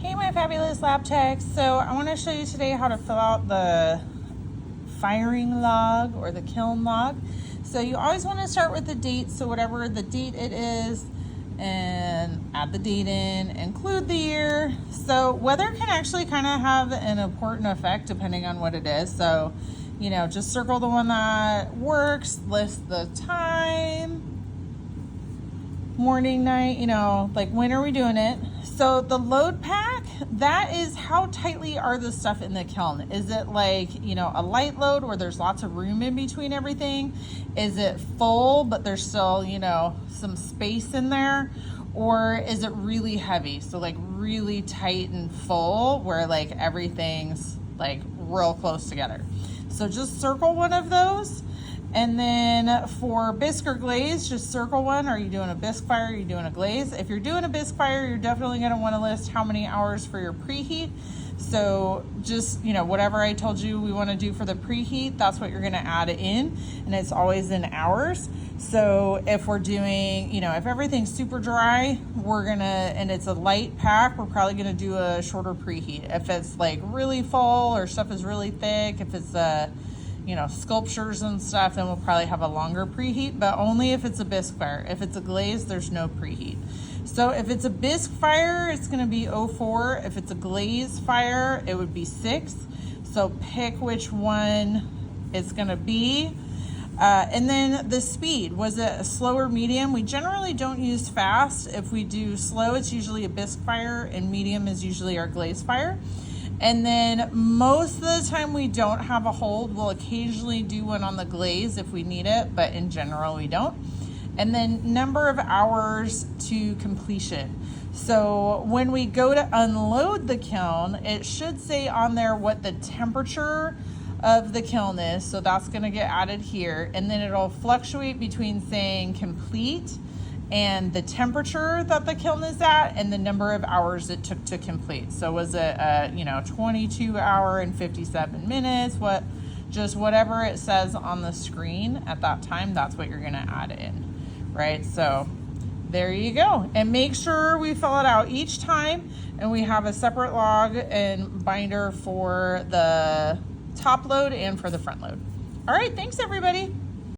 Hey my fabulous lab techs. So I want to show you today how to fill out the firing log or the kiln log. So you always want to start with the date, so whatever the date it is, and add the date in, include the year. So weather can actually kind of have an important effect depending on what it is. So, you know, just circle the one that works, list the time, morning, night, you know, like when are we doing it? So the load pack, that is how tightly are the stuff in the kiln. Is it like, you know, a light load where there's lots of room in between everything? Is it full, but there's still, you know, some space in there? Or is it really heavy? So like really tight and full where like everything's like real close together. So just circle one of those. And then for bisque or glaze, just circle one. Are you doing a bisque fire? Are you doing a glaze? If you're doing a bisque fire, you're definitely going to want to list how many hours for your preheat. So just, you know, whatever I told you we want to do for the preheat, that's what you're going to add in. And it's always in hours. So if we're doing, you know, if everything's super dry, we're going to, and it's a light pack, we're probably going to do a shorter preheat. If it's like really full or stuff is really thick, if it's you know, sculptures and stuff, then we'll probably have a longer preheat, but only if it's a bisque fire. If it's a glaze, there's no preheat. So if it's a bisque fire, it's gonna be 04. If it's a glaze fire, it would be 6. So pick which one it's gonna be. And then the speed, was it a slow or medium? We generally don't use fast. If we do slow, it's usually a bisque fire, and medium is usually our glaze fire. And then most of the time we don't have a hold. We'll occasionally do one on the glaze if we need it, but in general we don't. And then number of hours to completion. So when we go to unload the kiln, it should say on there what the temperature of the kiln is. So that's gonna get added here. And then it'll fluctuate between saying complete and the temperature that the kiln is at and the number of hours it took to complete. So was it you know, 22 hour and 57 minutes, just whatever it says on the screen at that time, that's what you're gonna add in, right? So there you go. And make sure we fill it out each time, and we have a separate log and binder for the top load and for the front load. All right, thanks everybody.